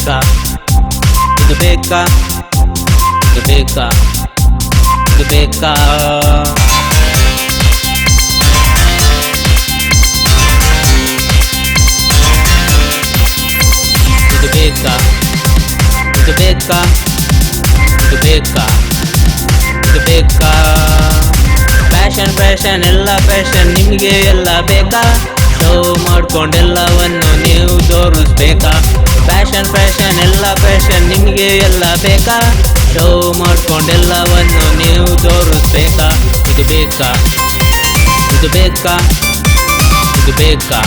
ಬೇಕಾ ಇದು ಬೇಕಾ ಇದು ಬೇಕಾ ಇದು ಬೇಕಾ ಇದು ಬೇಕಾ ಇದು ಬೇಕಾ ಇದು ಬೇಕಾ ಇದು ಬೇಕಾ ಫ್ಯಾಷನ್ ಫ್ಯಾಷನ್ ಎಲ್ಲ ಫ್ಯಾಷನ್ ನಿಮಗೆ ಎಲ್ಲ ಬೇಕಾ ಶೋ ಮಾಡ್ಕೊಂಡೆಲ್ಲವನ್ನು ನೀವು ತೋರಿಸ್ಬೇಕಾ ಫ್ಯಾಷನ್ ಫ್ಯಾಷನ್ ಎಲ್ಲ ಫ್ಯಾಷನ್ ನಿಮಗೆ ಎಲ್ಲ ಬೇಕಾ ಶೋ ಮಾಡ್ಕೊಂಡೆಲ್ಲವನ್ನು ನೀವು ತೋರಿಸ್ಬೇಕಾ ಇದು ಬೇಕಾ ಇದು ಬೇಕಾ ಇದು ಬೇಕಾ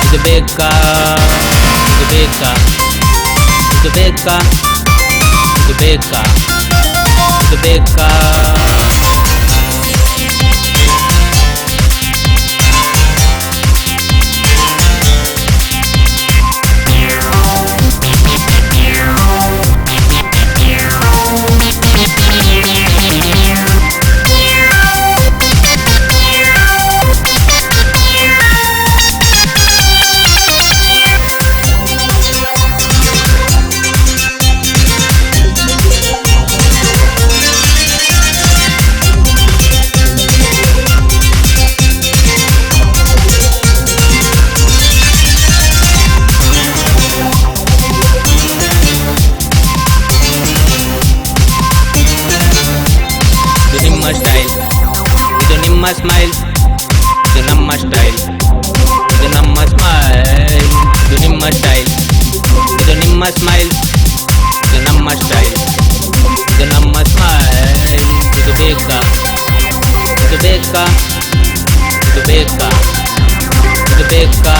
ಇದು ಬೇಕಾ ಇದು ಬೇಕಾ ಇದು ಬೇಕಾ ಇದು ಬೇಕಾ ಇದು ಬೇಕಾ ಇದು ನಿಮ್ಮ ಸ್ಮೈಲ್ ಇದು ನಮ್ಮ ಸ್ಟೈಲ್ ಇದು ನಮ್ಮ ಸ್ಮೈಲ್ ಇದು ನಿಮ್ಮ ಸ್ಟೈಲ್ ಇದು ನಿಮ್ಮ ಸ್ಮೈಲ್ ಇದು ನಮ್ಮ ಸ್ಟೈಲ್ ಇದು ನಮ್ಮ ಸ್ಮೈಲ್ ಇದು ಬೇಕಾ ಇದು ಬೇಕಾ ಇದು ಬೇಕಾ ಇದು ಬೇಕಾ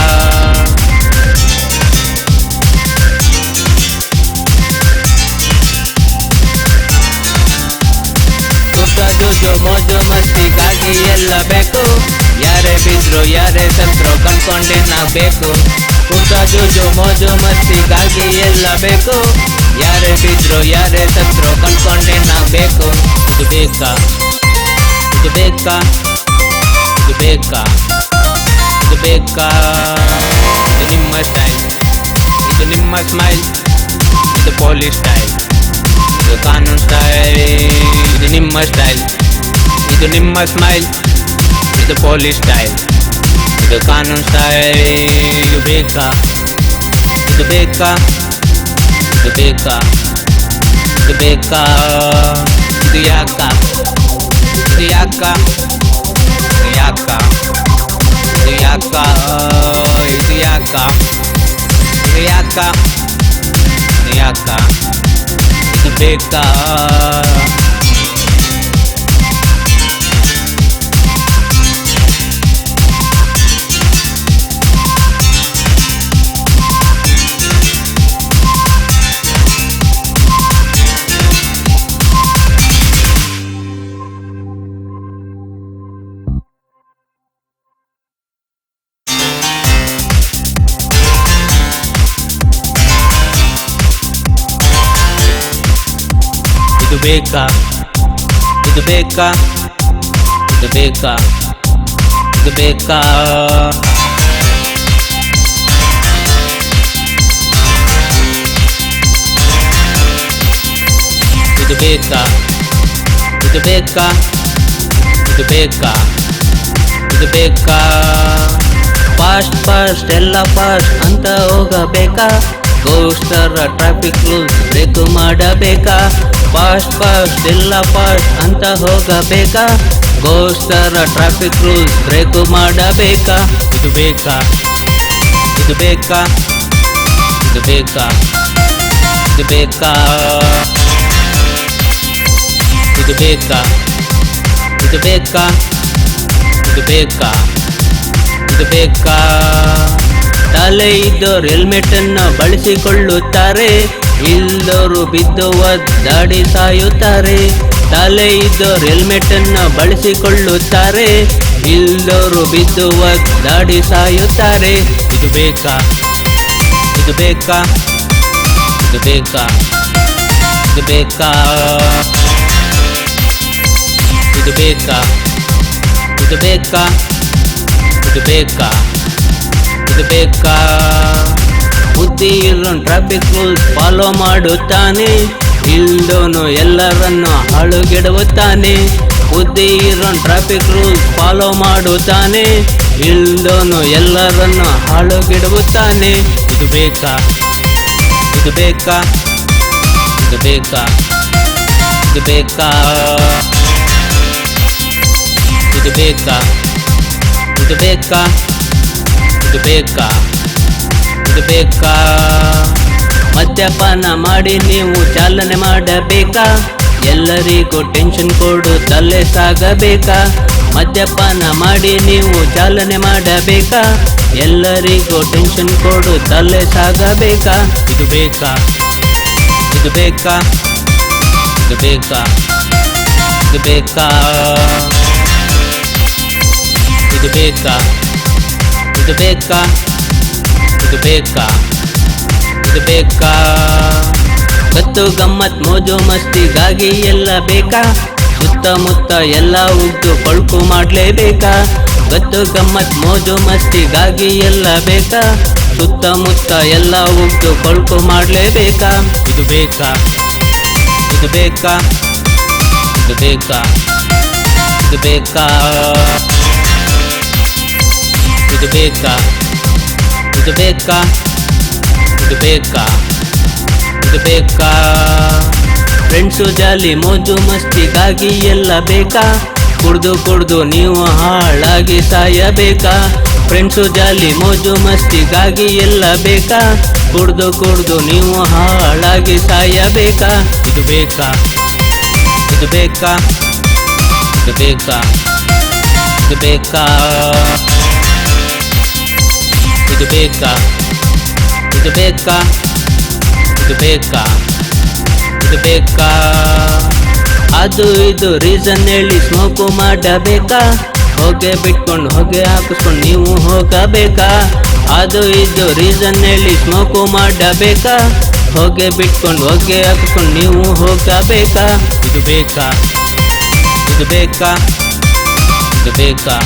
ಜೋ ಮೋಜು ಮಸ್ತಿಗಾಗಿ ಎಲ್ಲ ಬೇಕು ಯಾರೇ ಬಿದ್ರು ಯಾರೇ ಸತ್ರು ಕಣ್ಕೊಂಡೆ ಬೇಕು ಊಟ ಜೂಜು ಮೋಜು ಮಸ್ತಿಗಾಗಿ ಎಲ್ಲ ಬೇಕು ಯಾರೇ ಬಿದ್ರು ಯಾರೇ ಸತ್ರು ಕಣ್ಕೊಂಡೆ ಬೇಕು ಇದು ಬೇಕಾ ಇದು ಬೇಕಾ ಇದು ಬೇಕಾ ಇದು ಬೇಕಾ ಇದು ನಿಮ್ಮ ಸ್ಟೈಲ್ ಇದು ನಿಮ್ಮ ಸ್ಮೈಲ್ ಇದು ಪೊಲೀಸ್ ಸ್ಟೈಲ್ ಇದು ಕಾನೂನು ಸ್ಟೈಲ್ ಇದು ನಿಮ್ಮ ಸ್ಟೈಲ್ ಇದು ನಿಮ್ಮ ಸ್ಮೈಲ್ ಇದು ಪೊಲೀಸ್ ಸ್ಟೈಲ್ ಇದು ಕಾನೂನು ಸ್ಟೈಲ್ ಇದು ಬೇಕಾ ಇದು ಬೇಕಾ ಇದು ಬೇಕಾ ಇದು ಬೇಕಾ ಇದು ಯಾಕ ಇದು ಯಾಕ ಇದು ಯಾಕ ಇದು ಯಾಕ ಇದು ಯಾಕ ಇದು ಯಾಕ ಇದು ಯಾಕ ಇದು ಬೇಕಾ ಇದು ಬೇಕಾ ಇದು ಬೇಕಾ ಇದು ಬೇಕಾ ಇದು ಬೇಕಾ ಇದು ಬೇಕಾ ಇದು ಬೇಕಾ ಇದು ಬೇಕಾ ಇದು ಬೇಕಾ ಫಾಸ್ಟ್ ಫಾಸ್ಟ್ ಎಲ್ಲ ಫಾಸ್ಟ್ ಅಂತ ಹೋಗಬೇಕಾ ಗೋಸ್ಟರ್ ಟ್ರಾಫಿಕ್ ರೂಲ್ಸ್ ಬ್ರೇಕ್ ಮಾಡಬೇಕಾ ಫಾಸ್ಟ್ ಫಾಸ್ಟ್ ಎಲ್ಲ ಫಾಸ್ಟ್ ಅಂತ ಹೋಗಬೇಕಾ ಗೋಸ್ಟರ್ ಟ್ರಾಫಿಕ್ ರೂಲ್ಸ್ ಬ್ರೇಕ್ ಮಾಡಬೇಕಾ ಇದು ಬೇಕಾ ಇದು ಬೇಕಾ ಇದು ಬೇಕಾ ಇದು ಬೇಕಾ ಇದು ಬೇಕಾ ಇದು ಬೇಕಾ ಇದು ಬೇಕಾ ಇದು ಬೇಕಾ ತಲೆ ಇದ್ದೋರು ಹೆಲ್ಮೆಟ್ ಅನ್ನು ಬಳಸಿಕೊಳ್ಳುತ್ತಾರೆ ಇಲ್ಲದವರು ಬಿದ್ದು ಒದ್ದಾಡಿ ಸಾಯುತ್ತಾರೆ ತಲೆ ಇದ್ದೋರು ಹೆಲ್ಮೆಟ್ ಅನ್ನು ಬಳಸಿಕೊಳ್ಳುತ್ತಾರೆ ಇಲ್ಲದವರು ಬಿದ್ದು ಒದ್ದಾಡಿ ಸಾಯುತ್ತಾರೆ ಇದು ಬೇಕಾ ಇದು ಬೇಕಾ ಇದು ಬೇಕಾ ಇದು ಬೇಕಾ ಇದು ಬೇಕಾ ಇದು ಬೇಕಾ ಇದು ಬೇಕಾ ಇದು ಬೇಕಾ ಬುದ್ಧಿ ಇರೋನ್ ಟ್ರಾಫಿಕ್ ರೂಲ್ಸ್ ಫಾಲೋ ಮಾಡುತ್ತಾನೆ, ಇಲ್ದೋನು ಎಲ್ಲರನ್ನು ಹಾಳುಗೆಡುತ್ತಾನೆ. ಬುದ್ಧಿ ಇರೋನ್ ಟ್ರಾಫಿಕ್ ರೂಲ್ಸ್ ಫಾಲೋ ಮಾಡುತ್ತಾನೆ, ಇಲ್ದೋನು ಎಲ್ಲರನ್ನು ಹಾಳುಗೆಡುತ್ತಾನೆ. ಇದು ಬೇಕಾ, ಇದು ಬೇಕಾ, ಇದು ಬೇಕಾ, ಇದು ಬೇಕಾ, ಇದು ಬೇಕಾ, ಇದು ಬೇಕಾ, ಇದು ಬೇಕಾ, ಇದು ಬೇಕಾ. ಮದ್ಯಪಾನ ಮಾಡಿ ನೀವು ಚಾಲನೆ ಮಾಡಬೇಕಾ? ಎಲ್ಲರಿಗೂ ಟೆನ್ಷನ್ ಕೊಡುತ್ತಲೇ ಸಾಗಬೇಕಾ? ಮದ್ಯಪಾನ ಮಾಡಿ ನೀವು ಚಾಲನೆ ಮಾಡಬೇಕಾ? ಎಲ್ಲರಿಗೂ ಟೆನ್ಷನ್ ಕೊಡುತ್ತಲೇ ಸಾಗಬೇಕಾ? ಇದು ಬೇಕಾ, ಇದು ಬೇಕಾ, ಇದು ಬೇಕಾ, ಇದು ಬೇಕಾ, ಇದು ಬೇಕಾ, ಇದು ಬೇಕಾ, ಇದು ಬೇಕಾ, ಇದು ಬೇಕಾ. ಗತ್ತು ಗಮ್ಮತ್ ಮೋಜು ಮಸ್ತಿಗಾಗಿ ಎಲ್ಲ ಬೇಕಾ? ಸುತ್ತಮುತ್ತ ಎಲ್ಲ ಉಗ್ದು ಕೊಳ್ಕು ಮಾಡಲೇಬೇಕಾ? ಗತ್ತು ಗಮ್ಮತ್ ಮೋಜು ಮಸ್ತಿಗಾಗಿ ಎಲ್ಲ ಬೇಕಾ? ಸುತ್ತಮುತ್ತ ಎಲ್ಲ ಉಗ್ದು ಕೊಳ್ಕು ಮಾಡಲೇಬೇಕಾ? ಇದು ಬೇಕಾ, ಇದು ಬೇಕಾ, ಇದು ಬೇಕಾ, ಇದು ಬೇಕಾ, ಇದು ಬೇಕಾ, ಇದು ಬೇಕಾ, ಇದು ಬೇಕಾ, ಇದು ಬೇಕಾ. ಫ್ರೆಂಡ್ಸು ಜಾಲಿ ಮೋಜು ಮಸ್ತಿಗಾಗಿ ಎಲ್ಲ ಬೇಕಾ? ಕುಡ್ದು ಕುಡ್ದು ನೀವು ಹಾಳಾಗಿ ಸಾಯಬೇಕಾ? ಫ್ರೆಂಡ್ಸು ಜಾಲಿ ಮೋಜು ಮಸ್ತಿಗಾಗಿ ಎಲ್ಲ ಬೇಕಾ? ಕುಡ್ದು ಕುಡ್ದು ನೀವು ಹಾಳಾಗಿ ಸಾಯಬೇಕಾ? ಇದು ಬೇಕಾ, ಇದು ಬೇಕಾ, ಇದು ಬೇಕಾ, ಇದು ಬೇಕಾ, ಇದು ಬೇಕಾ, ಇದು ಬೇಕಾ, ಇದು ಬೇಕಾ, ಇದು ಬೇಕಾ. ಅದು ಇದು ರೀಸನ್ ಹೇಳಿ ಸ್ಮೋಕು ಮಾಡಬೇಕಾ? ಹೊಗೆ ಬಿಟ್ಕೊಂಡು ಹೊಗೆ ಹಾಕಿಸ್ಕೊಂಡು ನೀವು ಹೋಗಬೇಕಾ? ಅದು ಇದು ರೀಸನ್ ಹೇಳಿ ಸ್ಮೋಕು ಮಾಡಬೇಕಾ? ಹೊಗೆ ಬಿಟ್ಕೊಂಡು ಹೊಗೆ ಹಾಕಿಸ್ಕೊಂಡು ನೀವು ಹೋಗಬೇಕಾ? ಇದು ಬೇಕಾ, ಇದು ಬೇಕಾ, ಇದು ಬೇಕಾ,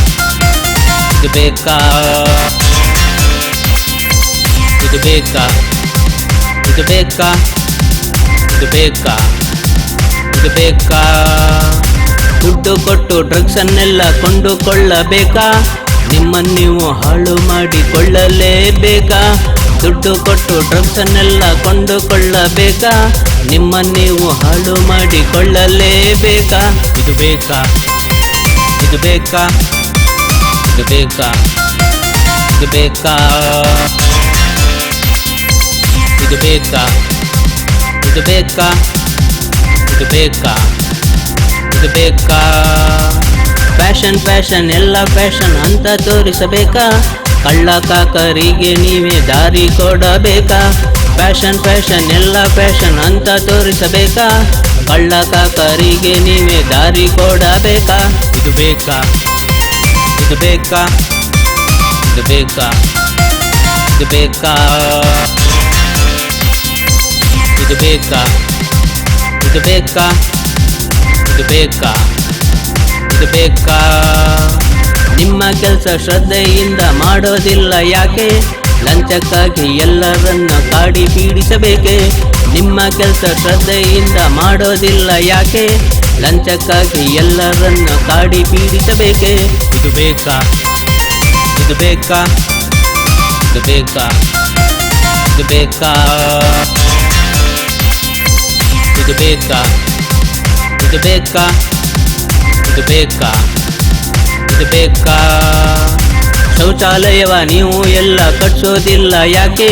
ಇದು ಬೇಕಾ, ಇದು ಬೇಕಾ, ಇದು ಬೇಕಾ, ಇದು ಬೇಕಾ, ಇದು ಬೇಕಾ. ದುಡ್ಡು ಕೊಟ್ಟು ಡ್ರಗ್ಸ್ ಅನ್ನೆಲ್ಲ ಕೊಂಡುಕೊಳ್ಳಬೇಕಾ? ನಿಮ್ಮನ್ನು ನೀವು ಹಾಳು ಮಾಡಿಕೊಳ್ಳಲೇಬೇಕಾ? ದುಡ್ಡು ಕೊಟ್ಟು ಡ್ರಗ್ಸ್ ಅನ್ನೆಲ್ಲ ಕೊಂಡುಕೊಳ್ಳಬೇಕಾ? ನಿಮ್ಮನ್ನು ನೀವು ಹಾಳು ಮಾಡಿಕೊಳ್ಳಲೇಬೇಕಾ? ಇದು ಬೇಕಾ, ಇದು ಬೇಕಾ, ಇದು ಬೇಕಾ, ಇದು ಬೇಕಾ, ಇದು ಬೇಕಾ, ಇದು ಬೇಕಾ, ಇದು ಬೇಕಾ, ಇದು ಬೇಕಾ. ಫ್ಯಾಷನ್ ಫ್ಯಾಷನ್ ಎಲ್ಲ ಫ್ಯಾಷನ್ ಅಂತ ತೋರಿಸಬೇಕಾ? ಕಳ್ಳ ಕಾಕರಿಗೆ ನೀವೇ ದಾರಿ ಕೊಡಬೇಕಾ? ಫ್ಯಾಷನ್ ಫ್ಯಾಷನ್ ಎಲ್ಲ ಫ್ಯಾಷನ್ ಅಂತ ತೋರಿಸಬೇಕಾ? ಕಳ್ಳ ಕಾಕರಿಗೆ ನೀವೇ ದಾರಿ ಕೊಡಬೇಕಾ? ಇದು ಬೇಕಾ, ಇದು ಬೇಕಾ, ಇದು ಬೇಕಾ, ಇದು ಬೇಕಾ, ಇದು ಬೇಕಾ, ಇದು ಬೇಕಾ, ಇದು ಬೇಕಾ, ಇದು ಬೇಕಾ. ನಿಮ್ಮ ಕೆಲಸ ಶ್ರದ್ಧೆಯಿಂದ ಮಾಡೋದಿಲ್ಲ ಯಾಕೆ? ಲಂಚಕ್ಕಾಗಿ ಎಲ್ಲರನ್ನು ಕಾಡಿ ಪೀಡಿಸಬೇಕೆ? ನಿಮ್ಮ ಕೆಲಸ ಶ್ರದ್ಧೆಯಿಂದ ಮಾಡೋದಿಲ್ಲ ಯಾಕೆ? ಲಂಚಕ್ಕಾಗಿ ಎಲ್ಲರನ್ನು ಕಾಡಿ ಪೀಡಿಸಬೇಕೆ? ಇದು ಬೇಕಾ, ಇದು ಬೇಕಾ, ಇದು ಬೇಕಾ, ಇದು ಬೇಕಾ, ಇದು ಬೇಕಾ, ಇದು ಬೇಕಾ, ಇದು ಬೇಕಾ, ಇದು ಬೇಕಾ. ಶೌಚಾಲಯವ ನೀವು ಎಲ್ಲ ಕಟ್ಸೋದಿಲ್ಲ ಯಾಕೆ?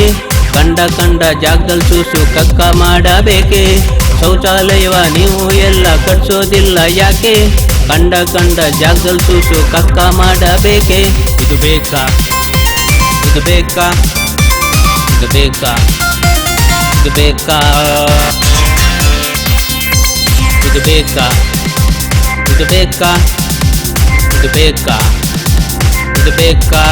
ಕಂಡ ಕಂಡ ಜಾಗದಲ್ಲಿ ಸೂಸು ಕಕ್ಕ ಮಾಡಬೇಕೆ? ಶೌಚಾಲಯವ ನೀವು ಎಲ್ಲ ಕಟ್ಸೋದಿಲ್ಲ ಯಾಕೆ? ಕಂಡ ಕಂಡ ಜಾಗದಲ್ಲಿ ಸೂಸು ಕಕ್ಕ ಮಾಡಬೇಕೆ? ಇದು ಬೇಕಾ, ಇದು ಬೇಕಾ, ಇದು ಬೇಕಾ, ಇದು ಬೇಕಾ, ಇದು ಬೇಕಾ, ಇದು ಬೇಕಾ, ಇದು ಬೇಕಾ, ಇದು ಬೇಕಾ.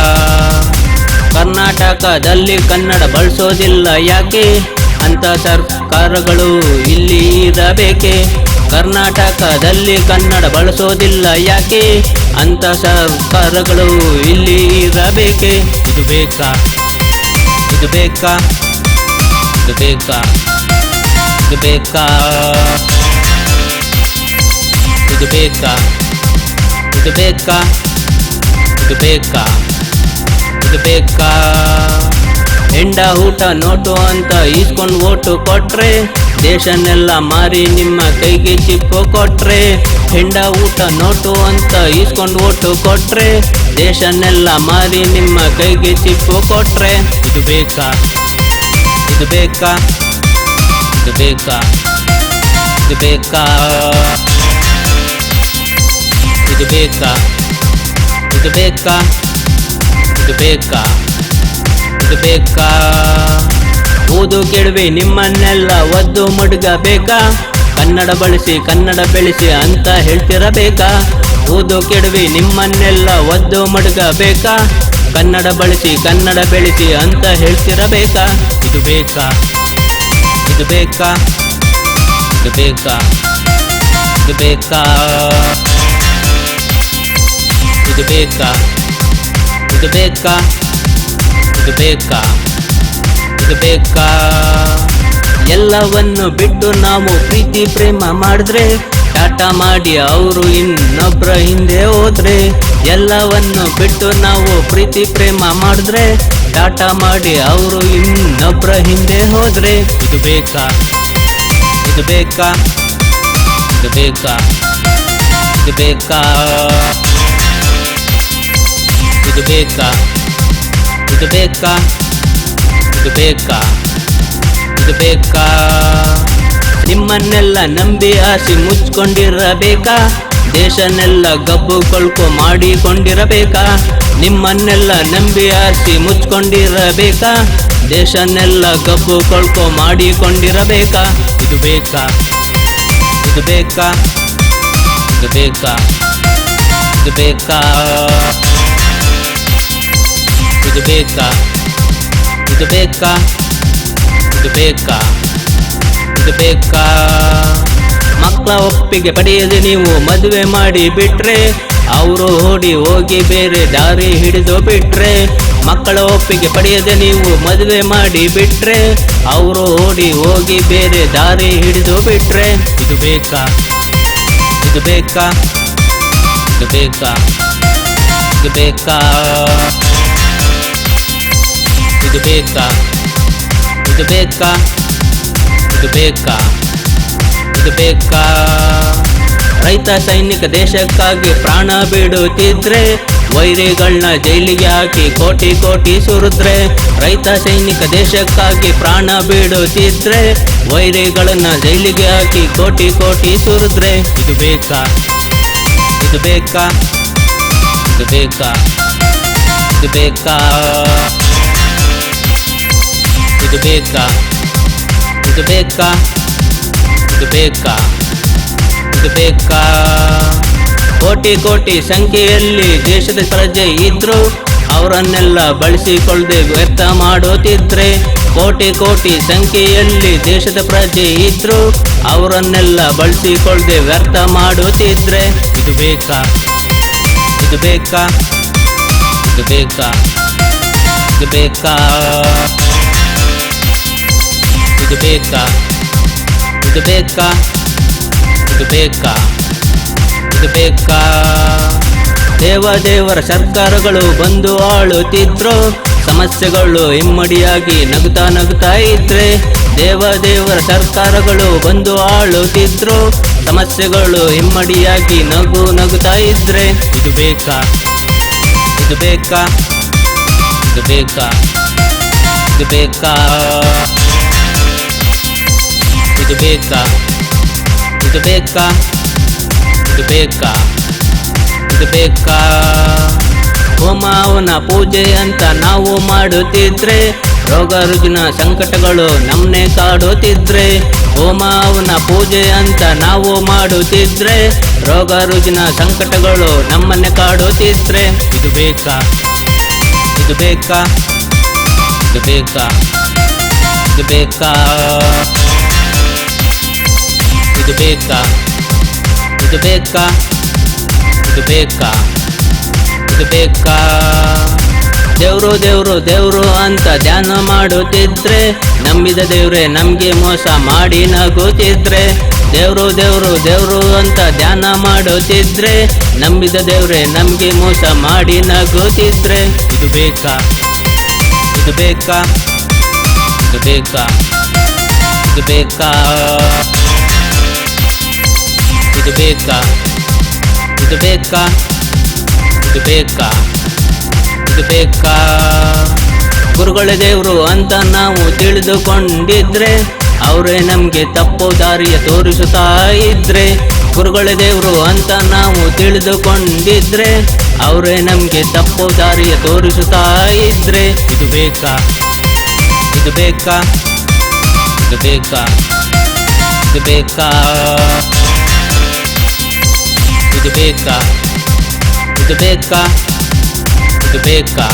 ಕರ್ನಾಟಕದಲ್ಲಿ ಕನ್ನಡ ಬಳಸೋದಿಲ್ಲ ಯಾಕೆ? ಅಂತ ಸರ್ಕಾರಗಳು ಇಲ್ಲಿ ಇರಬೇಕೆ? ಕರ್ನಾಟಕದಲ್ಲಿ ಕನ್ನಡ ಬಳಸೋದಿಲ್ಲ ಯಾಕೆ? ಅಂತ ಸರ್ಕಾರಗಳು ಇಲ್ಲಿ ಇರಬೇಕೆ? ಇದು ಬೇಕಾ, ಇದು ಬೇಕಾ, ಇದು ಬೇಕಾ ಇದು ಬೇಕಾ ಇದು ಬೇಕಾ ಇದು ಬೇಕಾ ಇದು ಬೇಕಾ ಇದು ಬೇಕಾ ಹೆಂಡ ಊಟ ನೋಟು ಅಂತ ಈಸ್ಕೊಂಡು ಓಟು ಕೊಟ್ರೆ ದೇಶನೆಲ್ಲ ಮಾರಿ ನಿಮ್ಮ ಕೈಗೆ ಚಿಪ್ಪು ಕೊಟ್ರೆ ಹೆಂಡ ಊಟ ನೋಟು ಅಂತ ಈಸ್ಕೊಂಡು ಓಟು ಕೊಟ್ರೆ ದೇಶನೆಲ್ಲ ಮಾರಿ ನಿಮ್ಮ ಕೈಗೆ ಚಿಪ್ಪು ಕೊಟ್ರೆ ಇದು ಬೇಕಾ ಇದು ಬೇಕಾ ಇದು ಬೇಕಾ ಇದು ಬೇಕಾ ಇದು ಬೇಕಾ ಇದು ಬೇಕಾ ಇದು ಬೇಕಾ ಇದು ಬೇಕಾ ಓದು ಕೆಡವಿ ನಿಮ್ಮನ್ನೆಲ್ಲ ಒದ್ದು ಮಡ್ಗಬೇಕಾ ಕನ್ನಡ ಬಳಸಿ ಕನ್ನಡ ಬೆಳೆಸಿ ಅಂತ ಹೇಳ್ತಿರಬೇಕಾ ಓದು ಕೆಡವಿ ನಿಮ್ಮನ್ನೆಲ್ಲ ಒದ್ದು ಮಡ್ಗಬೇಕಾ ಕನ್ನಡ ಬಳಸಿ ಕನ್ನಡ ಬೆಳೆಸಿ ಅಂತ ಹೇಳ್ತಿರಬೇಕಾ ಇದು ಬೇಕಾ ಇದು ಬೇಕಾ ಇದು ಬೇಕಾ ಇದು ಬೇಕಾ ಇದು ಬೇಕಾ ಇದು ಬೇಕಾ ಇದು ಬೇಕಾ ಇದು ಬೇಕಾ ಎಲ್ಲವನ್ನು ಬಿಟ್ಟು ನಾವು ಪ್ರೀತಿ ಪ್ರೇಮ ಮಾಡಿದ್ರೆ ಟಾಟಾ ಮಾಡಿ ಅವರು ಇನ್ನೊಬ್ಬರ ಹಿಂದೆ ಹೋದ್ರೆ ಎಲ್ಲವನ್ನು ಬಿಟ್ಟು ನಾವು ಪ್ರೀತಿ ಪ್ರೇಮ ಮಾಡಿದ್ರೆ ಟಾಟಾ ಮಾಡಿ ಅವರು ಇನ್ನೊಬ್ಬರ ಹಿಂದೆ ಹೋದ್ರೆ ಇದು ಬೇಕಾ ಇದು ಬೇಕಾ ಇದು ಬೇಕಾ ಇದು ಬೇಕಾ ಇದು ಬೇಕಾ ಇದು ಬೇಕಾ ಇದು ಬೇಕಾ ಇದು ಬೇಕಾ ನಿಮ್ಮನ್ನೆಲ್ಲ ನಂಬಿ ಆಸಿ ಮುಚ್ಕೊಂಡಿರಬೇಕಾ ದೇಶನೆಲ್ಲ ಗಬ್ಬು ಕೊಳ್ಕೊ ಮಾಡಿಕೊಂಡಿರಬೇಕಾ ನಿಮ್ಮನ್ನೆಲ್ಲ ನಂಬಿ ಆಸಿ ಮುಚ್ಕೊಂಡಿರಬೇಕಾ ದೇಶನೆಲ್ಲ ಗಬ್ಬು ಕೊಳ್ಕೊ ಮಾಡಿಕೊಂಡಿರಬೇಕಾ ಇದು ಬೇಕಾ ಇದು ಬೇಕಾ ಇದು ಬೇಕಾ ಇದು ಬೇಕಾ ಇದು ಬೇಕಾ ಇದು ಬೇಕಾ ಇದು ಬೇಕಾ ಇದು ಬೇಕಾ ಮಕ್ಕಳ ಒಪ್ಪಿಗೆ ಪಡೆಯದೆ ನೀವು ಮದುವೆ ಮಾಡಿ ಬಿಟ್ರೆ ಅವರು ಓಡಿ ಹೋಗಿ ಬೇರೆ ದಾರಿ ಹಿಡಿದು ಬಿಟ್ರೆ ಮಕ್ಕಳ ಒಪ್ಪಿಗೆ ಪಡೆಯದೆ ನೀವು ಮದುವೆ ಮಾಡಿ ಬಿಟ್ರೆ ಅವರು ಓಡಿ ಹೋಗಿ ಬೇರೆ ದಾರಿ ಹಿಡಿದು ಬಿಟ್ರೆ ಇದು ಬೇಕಾ ಇದು ಬೇಕಾ ಇದು ಬೇಕಾ ಇದು ಬೇಕಾ ಇದು ಬೇಕಾ ಇದು ಬೇಕಾ ಇದು ಬೇಕಾ ಇದು ಬೇಕಾ ರೈತ ಸೈನಿಕ ದೇಶಕ್ಕಾಗಿ ಪ್ರಾಣ ಬಿಡುತ್ತಿದ್ರೆ ವೈರಿಗಳನ್ನ ಜೈಲಿಗೆ ಹಾಕಿ ಕೋಟಿ ಕೋಟಿ ಸುರಿದ್ರೆ ರೈತ ಸೈನಿಕ ದೇಶಕ್ಕಾಗಿ ಪ್ರಾಣ ಬಿಡುತ್ತಿದ್ರೆ ವೈರಿಗಳನ್ನ ಜೈಲಿಗೆ ಹಾಕಿ ಕೋಟಿ ಕೋಟಿ ಸುರಿದ್ರೆ ಇದು ಬೇಕಾ ಇದು ಬೇಕಾ ಇದು ಬೇಕಾ ಇದು ಬೇಕಾ ಇದು ಬೇಕಾ ಇದು ಬೇಕಾ ಇದು ಬೇಕಾ ಇದು ಬೇಕಾ ಕೋಟಿ ಕೋಟಿ ಸಂಖ್ಯೆಯಲ್ಲಿ ದೇಶದ ಪ್ರಜೆ ಇದ್ರು ಅವರನ್ನೆಲ್ಲ ಬಳಸಿಕೊಳ್ಳದೆ ವ್ಯರ್ಥ ಮಾಡುತ್ತಿದ್ರೆ ಕೋಟಿ ಕೋಟಿ ಸಂಖ್ಯೆಯಲ್ಲಿ ದೇಶದ ಪ್ರಜೆ ಇದ್ರು ಅವರನ್ನೆಲ್ಲ ಬಳಸಿಕೊಳ್ಳದೆ ವ್ಯರ್ಥ ಮಾಡುತ್ತಿದ್ರೆ ಇದು ಬೇಕಾ ಇದು ಬೇಕಾ ಇದು ಬೇಕಾ ಇದು ಬೇಕಾ ಇದು ಬೇಕಾ ಇದು ಬೇಕಾ ಇದು ಬೇಕಾ ಇದು ಬೇಕಾ ದೇವರ ಸರ್ಕಾರಗಳು ಬಂದು ಆಳುತ್ತಿದ್ರು ಸಮಸ್ಯೆಗಳು ಇಮ್ಮಡಿಯಾಗಿ ನಗುತ್ತಾ ನಗುತ್ತಾ ಇದ್ರೆ ದೇವರ ಸರ್ಕಾರಗಳು ಬಂದು ಆಳುತ್ತಿದ್ರು ಸಮಸ್ಯೆಗಳು ಇಮ್ಮಡಿಯಾಗಿ ನಗುತ್ತಾ ಇದ್ರೆ ಇದು ಬೇಕಾ ಇದು ಬೇಕಾ ಇದು ಬೇಕಾ ಇದು ಬೇಕಾ ಇದು ಬೇಕಾ ಇದು ಬೇಕಾ ಇದು ಬೇಕಾ ಇದು ಬೇಕಾ ಹೋಮವನ ಪೂಜೆ ಅಂತ ನಾವು ಮಾಡುತ್ತಿದ್ರೆ ರೋಗ ರುಜಿನ ಸಂಕಟಗಳು ನಮ್ಮನ್ನೇ ಕಾಡುತ್ತಿದ್ರೆ ಹೋಮವನ ಪೂಜೆ ಅಂತ ನಾವು ಮಾಡುತ್ತಿದ್ರೆ ರೋಗ ರುಜಿನ ಸಂಕಟಗಳು ನಮ್ಮನ್ನೇ ಕಾಡುತ್ತಿದ್ರೆ ಇದು ಬೇಕಾ ಇದು ಬೇಕಾ ಇದು ಬೇಕಾ ಇದು ಬೇಕಾ ಇದು ಬೇಕಾ ಇದು ಬೇಕಾ ಇದು ಬೇಕಾ ಇದು ಬೇಕಾ ದೇವ್ರು ದೇವ್ರು ದೇವ್ರು ಅಂತ ಧ್ಯಾನ ಮಾಡುತ್ತಿದ್ರೆ, ನಂಬಿದ ದೇವ್ರೆ ನಮ್ಗೆ ಮೋಸ ಮಾಡಿ ನಗುತ್ತಿದ್ರೆ. ದೇವ್ರು ದೇವ್ರು ದೇವ್ರು ಅಂತ ಧ್ಯಾನ ಮಾಡುತ್ತಿದ್ರೆ, ನಂಬಿದ ದೇವ್ರೆ ನಮ್ಗೆ ಮೋಸ ಮಾಡಿ ನಗುತ್ತಿದ್ರೆ. ಇದು ಬೇಕಾ ಇದು ಬೇಕಾ ಇದು ಬೇಕಾ ಇದು ಬೇಕಾ ಇದು ಬೇಕಾ ಇದು ಬೇಕಾ ಇದು ಬೇಕಾ ಇದು ಬೇಕಾ. ಗುರುಗಳೇ ದೇವ್ರು ಅಂತ ನಾವು ತಿಳಿದುಕೊಂಡಿದ್ರೆ, ಅವರೇ ನಮ್ಗೆ ತಪ್ಪು ದಾರಿಯ ತೋರಿಸುತ್ತಾ ಇದ್ರೆ. ಗುರುಗಳೇ ದೇವ್ರು ಅಂತ ನಾವು ತಿಳಿದುಕೊಂಡಿದ್ರೆ, ಅವರೇ ನಮ್ಗೆ ತಪ್ಪು ದಾರಿಯ ತೋರಿಸುತ್ತಾ ಇದ್ರೆ. ಇದು ಬೇಕಾ ಇದು ಬೇಕಾ ಇದು ಬೇಕಾ ಇದು ಬೇಕಾ ಇದು ಬೇಕಾ ಇದು ಬೇಕಾ ಇದು ಬೇಕಾ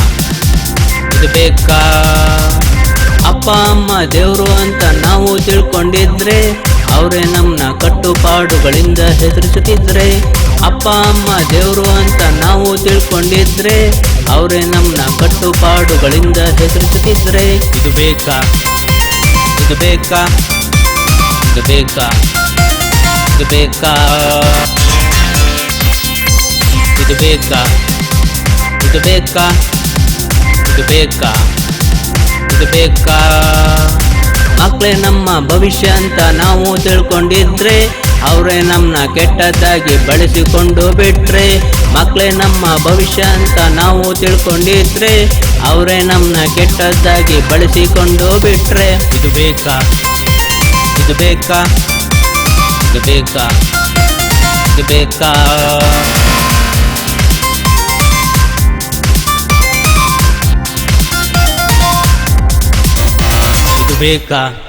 ಇದು ಬೇಕಾ. ಅಪ್ಪ ಅಮ್ಮ ದೇವ್ರು ಅಂತ ನಾವು ತಿಳ್ಕೊಂಡಿದ್ರೆ, ಅವರೇ ನಮ್ಮನ್ನ ಕಟ್ಟುಪಾಡುಗಳಿಂದ ಹೆದರಿಸುತ್ತಿದ್ರೆ. ಅಪ್ಪ ಅಮ್ಮ ದೇವ್ರು ಅಂತ ನಾವು ತಿಳ್ಕೊಂಡಿದ್ರೆ, ಅವರೇ ನಮ್ಮನ್ನ ಕಟ್ಟುಪಾಡುಗಳಿಂದ ಹೆದರಿಸುತ್ತಿದ್ರೆ. ಇದು ಬೇಕಾ ಇದು ಬೇಕಾ ಇದು ಬೇಕಾ ಇದು ಬೇಕಾ ಇದು ಬೇಕಾ ಇದು ಬೇಕಾ ಇದು ಬೇಕಾ ಇದು ಬೇಕಾ. ಮಕ್ಕಳೇ ನಮ್ಮ ಭವಿಷ್ಯ ಅಂತ ನಾವು ತಿಳ್ಕೊಂಡಿದ್ರೆ, ಅವರೇ ನಮ್ಮನ್ನ ಕೆಟ್ಟದ್ದಾಗಿ ಬಳಸಿಕೊಂಡು ಬಿಟ್ರೆ. ಮಕ್ಕಳೇ ನಮ್ಮ ಭವಿಷ್ಯ ಅಂತ ನಾವು ತಿಳ್ಕೊಂಡಿದ್ರೆ, ಅವರೇ ನಮ್ಮನ್ನ ಕೆಟ್ಟದ್ದಾಗಿ ಬಳಸಿಕೊಂಡು ಬಿಟ್ರೆ. ಇದು ಬೇಕಾ ಇದು ಬೇಕಾ ಇದು ಬೇಕಾ ಇದು ಬೇಕಾ ಇದು ಬೇಕಾ.